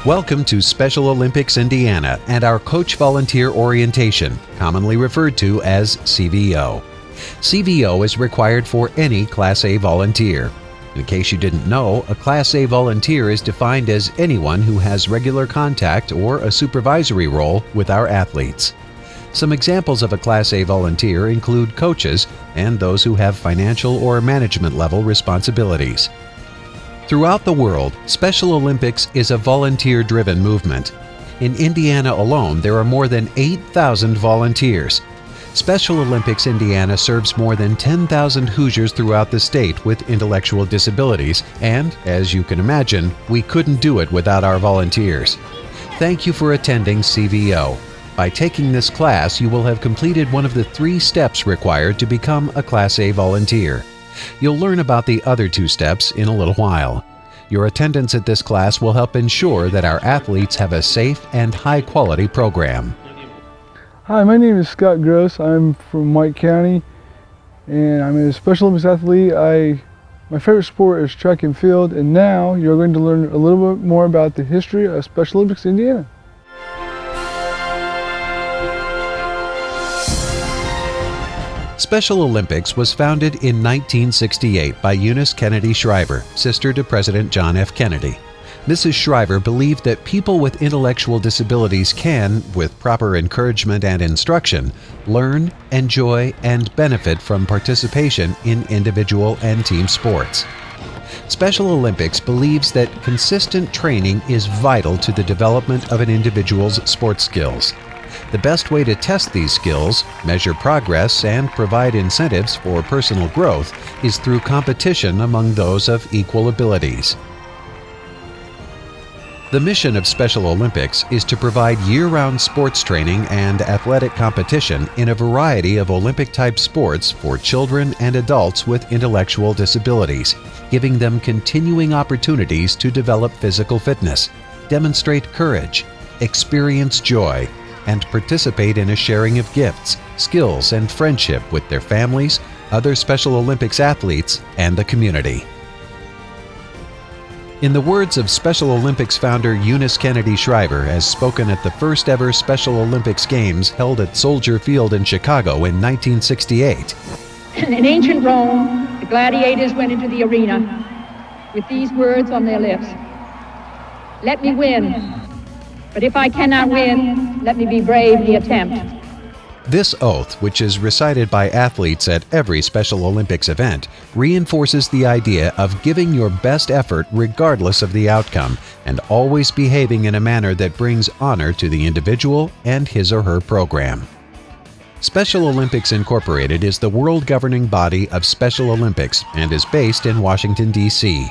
Welcome to Special Olympics Indiana and our Coach Volunteer Orientation, commonly referred to as CVO. CVO is required for any Class A volunteer. In case you didn't know, a Class A volunteer is defined as anyone who has regular contact or a supervisory role with our athletes. Some examples of a Class A volunteer include coaches and those who have financial or management level responsibilities. Throughout the world, Special Olympics is a volunteer-driven movement. In Indiana alone, there are more than 8,000 volunteers. Special Olympics Indiana serves more than 10,000 Hoosiers throughout the state with intellectual disabilities, and, as you can imagine, we couldn't do it without our volunteers. Thank you for attending CVO. By taking this class, you will have completed one of the 3 steps required to become a Class A volunteer. You'll learn about the other 2 steps in a little while. Your attendance at this class will help ensure that our athletes have a safe and high-quality program. Hi, my name is Scott Gross. I'm from White County, and I'm a Special Olympics athlete. My favorite sport is track and field, and now you're going to learn a little bit more about the history of Special Olympics Indiana. Special Olympics was founded in 1968 by Eunice Kennedy Shriver, sister to President John F. Kennedy. Mrs. Shriver believed that people with intellectual disabilities can, with proper encouragement and instruction, learn, enjoy, and benefit from participation in individual and team sports. Special Olympics believes that consistent training is vital to the development of an individual's sports skills. The best way to test these skills, measure progress, and provide incentives for personal growth is through competition among those of equal abilities. The mission of Special Olympics is to provide year-round sports training and athletic competition in a variety of Olympic-type sports for children and adults with intellectual disabilities, giving them continuing opportunities to develop physical fitness, demonstrate courage, experience joy, and participate in a sharing of gifts, skills, and friendship with their families, other Special Olympics athletes, and the community. In the words of Special Olympics founder Eunice Kennedy Shriver, as spoken at the first ever Special Olympics Games held at Soldier Field in Chicago in 1968. In ancient Rome, the gladiators went into the arena with these words on their lips: "Let me win. But if I cannot win, let me be brave in the attempt." This oath, which is recited by athletes at every Special Olympics event, reinforces the idea of giving your best effort regardless of the outcome and always behaving in a manner that brings honor to the individual and his or her program. Special Olympics Incorporated is the world governing body of Special Olympics and is based in Washington, D.C.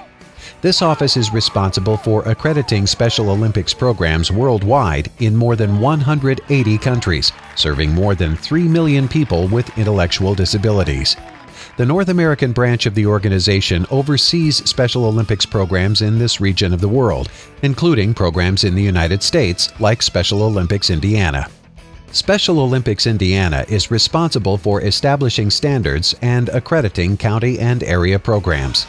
This office is responsible for accrediting Special Olympics programs worldwide in more than 180 countries, serving more than 3 million people with intellectual disabilities. The North American branch of the organization oversees Special Olympics programs in this region of the world, including programs in the United States like Special Olympics Indiana. Special Olympics Indiana is responsible for establishing standards and accrediting county and area programs.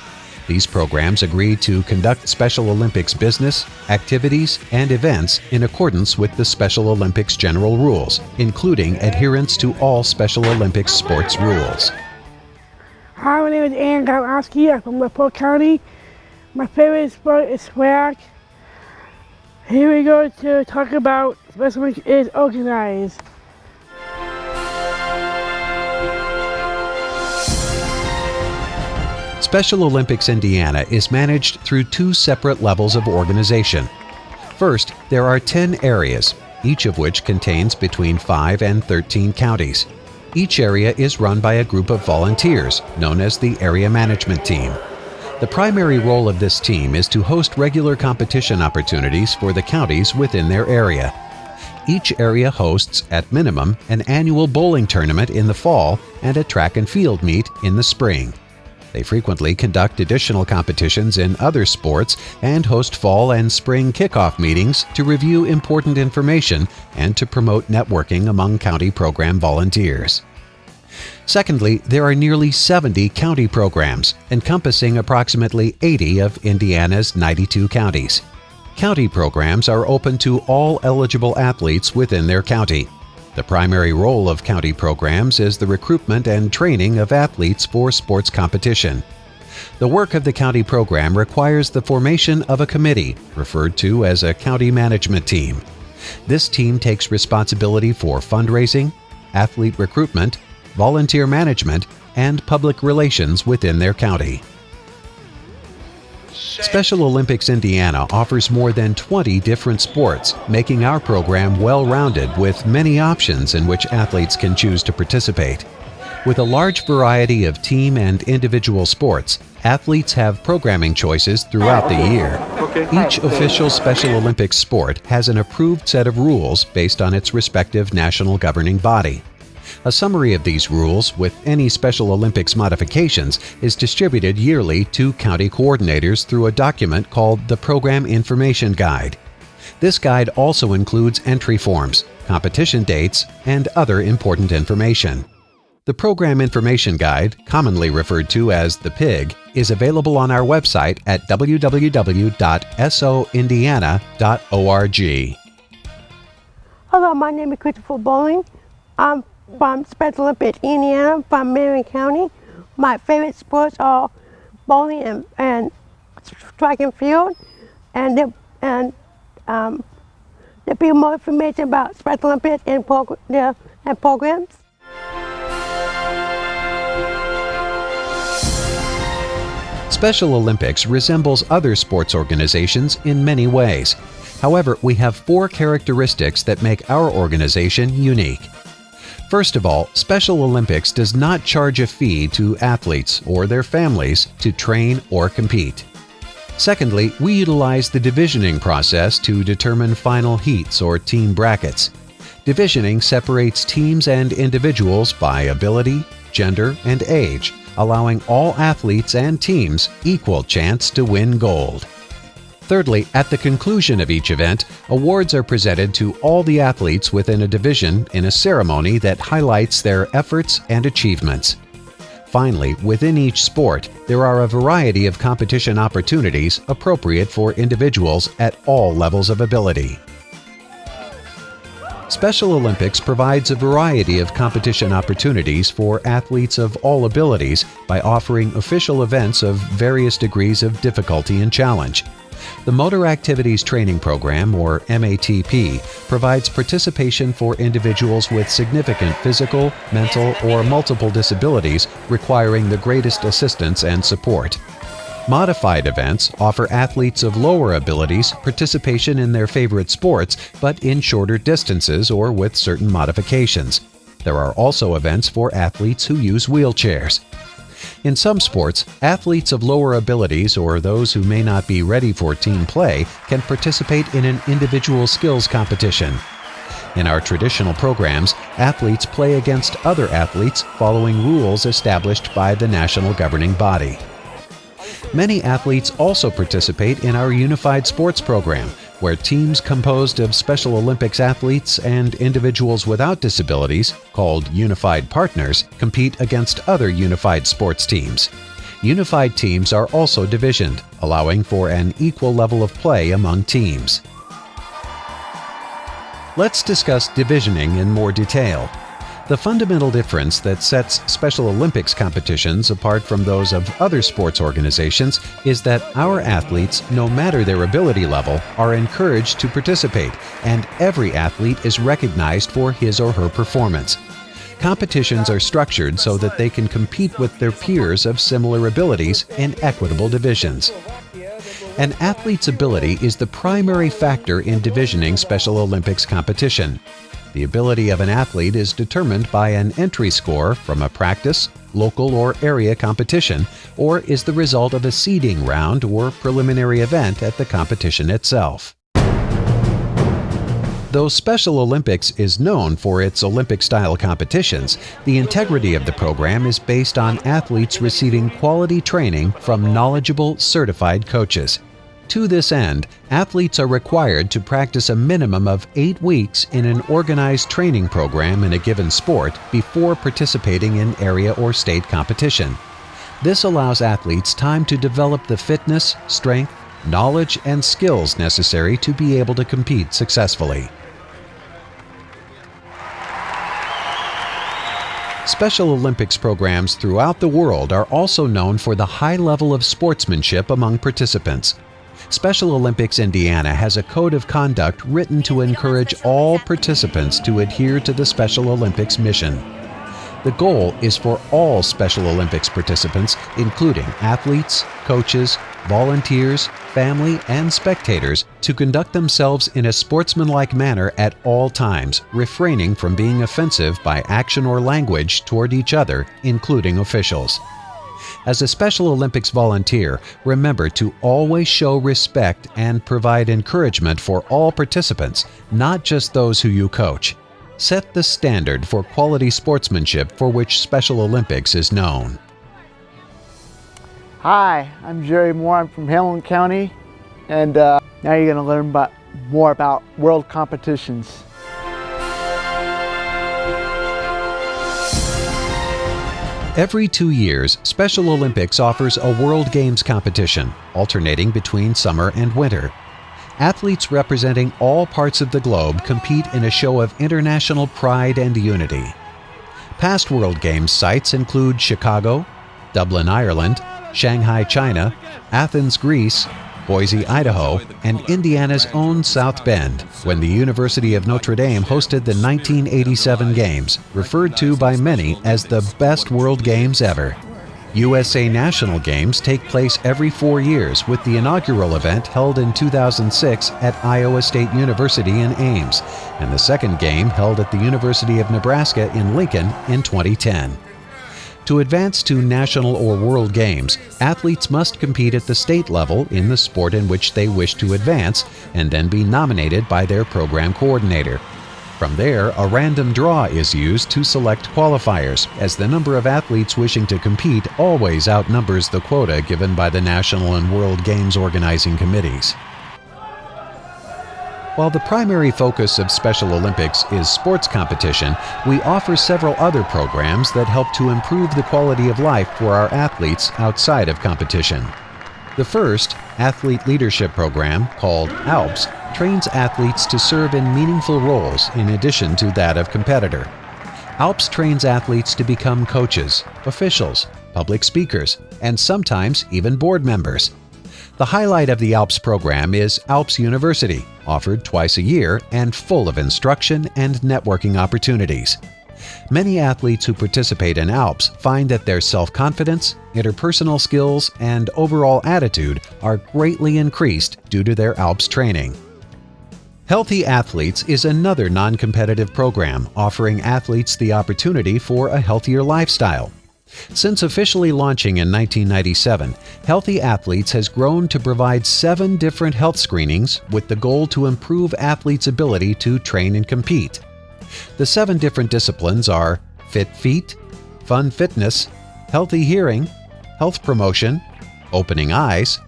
These programs agree to conduct Special Olympics business, activities, and events in accordance with the Special Olympics general rules, including adherence to all Special Olympics sports rules. Hi, my name is Ann Galowski. I'm from LaPorte County. My favorite sport is track. Here we go to talk about Special Olympics is organized. Special Olympics Indiana is managed through 2 separate levels of organization. First, there are 10 areas, each of which contains between 5 and 13 counties. Each area is run by a group of volunteers, known as the Area Management Team. The primary role of this team is to host regular competition opportunities for the counties within their area. Each area hosts, at minimum, an annual bowling tournament in the fall and a track and field meet in the spring. They frequently conduct additional competitions in other sports and host fall and spring kickoff meetings to review important information and to promote networking among county program volunteers. Secondly, there are nearly 70 county programs, encompassing approximately 80 of Indiana's 92 counties. County programs are open to all eligible athletes within their county. The primary role of county programs is the recruitment and training of athletes for sports competition. The work of the county program requires the formation of a committee, referred to as a county management team. This team takes responsibility for fundraising, athlete recruitment, volunteer management, and public relations within their county. Special Olympics Indiana offers more than 20 different sports, making our program well-rounded with many options in which athletes can choose to participate. With a large variety of team and individual sports, athletes have programming choices throughout the year. Each official Special Olympics sport has an approved set of rules based on its respective national governing body. A summary of these rules, with any Special Olympics modifications, is distributed yearly to county coordinators through a document called the Program Information Guide. This guide also includes entry forms, competition dates, and other important information. The Program Information Guide, commonly referred to as the PIG, is available on our website at www.soindiana.org. Hello, my name is Christopher Bowling. I'm from Special Olympics Indiana, from Marion County. My favorite sports are bowling and track and field. And there'll be more information about Special Olympics and programs. Special Olympics resembles other sports organizations in many ways. However, we have 4 characteristics that make our organization unique. First of all, Special Olympics does not charge a fee to athletes or their families to train or compete. Secondly, we utilize the divisioning process to determine final heats or team brackets. Divisioning separates teams and individuals by ability, gender, and age, allowing all athletes and teams equal chance to win gold. Thirdly, at the conclusion of each event, awards are presented to all the athletes within a division in a ceremony that highlights their efforts and achievements. Finally, within each sport, there are a variety of competition opportunities appropriate for individuals at all levels of ability. Special Olympics provides a variety of competition opportunities for athletes of all abilities by offering official events of various degrees of difficulty and challenge. The Motor Activities Training Program, or MATP, provides participation for individuals with significant physical, mental, or multiple disabilities requiring the greatest assistance and support. Modified events offer athletes of lower abilities participation in their favorite sports, but in shorter distances or with certain modifications. There are also events for athletes who use wheelchairs. In some sports, athletes of lower abilities or those who may not be ready for team play can participate in an individual skills competition. In our traditional programs, athletes play against other athletes following rules established by the national governing body. Many athletes also participate in our Unified Sports program, where teams composed of Special Olympics athletes and individuals without disabilities, called Unified Partners, compete against other Unified Sports teams. Unified teams are also divisioned, allowing for an equal level of play among teams. Let's discuss divisioning in more detail. The fundamental difference that sets Special Olympics competitions apart from those of other sports organizations is that our athletes, no matter their ability level, are encouraged to participate, and every athlete is recognized for his or her performance. Competitions are structured so that they can compete with their peers of similar abilities in equitable divisions. An athlete's ability is the primary factor in divisioning Special Olympics competition. The ability of an athlete is determined by an entry score from a practice, local or area competition, or is the result of a seeding round or preliminary event at the competition itself. Though Special Olympics is known for its Olympic-style competitions, the integrity of the program is based on athletes receiving quality training from knowledgeable, certified coaches. To this end, athletes are required to practice a minimum of 8 weeks in an organized training program in a given sport before participating in area or state competition. This allows athletes time to develop the fitness, strength, knowledge and skills necessary to be able to compete successfully. Special Olympics programs throughout the world are also known for the high level of sportsmanship among participants. Special Olympics Indiana has a code of conduct written to encourage all participants to adhere to the Special Olympics mission. The goal is for all Special Olympics participants, including athletes, coaches, volunteers, family, and spectators, to conduct themselves in a sportsmanlike manner at all times, refraining from being offensive by action or language toward each other, including officials. As a Special Olympics volunteer, remember to always show respect and provide encouragement for all participants, not just those who you coach. Set the standard for quality sportsmanship for which Special Olympics is known. Hi, I'm Jerry Moore. I'm from Hamilton County, and now you're going to learn more about world competitions. Every 2 years, Special Olympics offers a World Games competition, alternating between summer and winter. Athletes representing all parts of the globe compete in a show of international pride and unity. Past World Games sites include Chicago, Dublin, Ireland, Shanghai, China, Athens, Greece, Boise, Idaho, and Indiana's own South Bend, when the University of Notre Dame hosted the 1987 Games, referred to by many as the best World Games ever. USA National Games take place every 4 years, with the inaugural event held in 2006 at Iowa State University in Ames, and the second game held at the University of Nebraska in Lincoln in 2010. To advance to national or world games, athletes must compete at the state level in the sport in which they wish to advance, and then be nominated by their program coordinator. From there, a random draw is used to select qualifiers, as the number of athletes wishing to compete always outnumbers the quota given by the national and world games organizing committees. While the primary focus of Special Olympics is sports competition, we offer several other programs that help to improve the quality of life for our athletes outside of competition. The first, Athlete Leadership Program, called ALPS, trains athletes to serve in meaningful roles in addition to that of competitor. ALPS trains athletes to become coaches, officials, public speakers, and sometimes even board members. The highlight of the ALPS program is ALPS University, offered twice a year and full of instruction and networking opportunities. Many athletes who participate in ALPS find that their self-confidence, interpersonal skills, and overall attitude are greatly increased due to their ALPS training. Healthy Athletes is another non-competitive program offering athletes the opportunity for a healthier lifestyle. Since officially launching in 1997, Healthy Athletes has grown to provide 7 different health screenings with the goal to improve athletes' ability to train and compete. The 7 different disciplines are Fit Feet, Fun Fitness, Healthy Hearing, Health Promotion, Opening Eyes,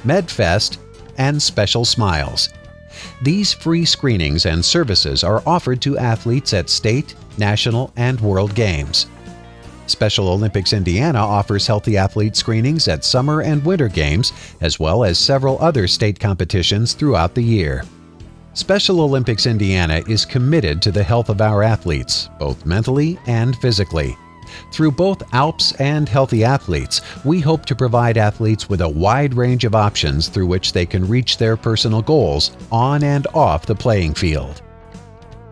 MedFest, and Special Smiles. These free screenings and services are offered to athletes at state, national, and world games. Special Olympics Indiana offers healthy athlete screenings at summer and winter games, as well as several other state competitions throughout the year. Special Olympics Indiana is committed to the health of our athletes, both mentally and physically. Through both ALPS and Healthy Athletes, we hope to provide athletes with a wide range of options through which they can reach their personal goals on and off the playing field.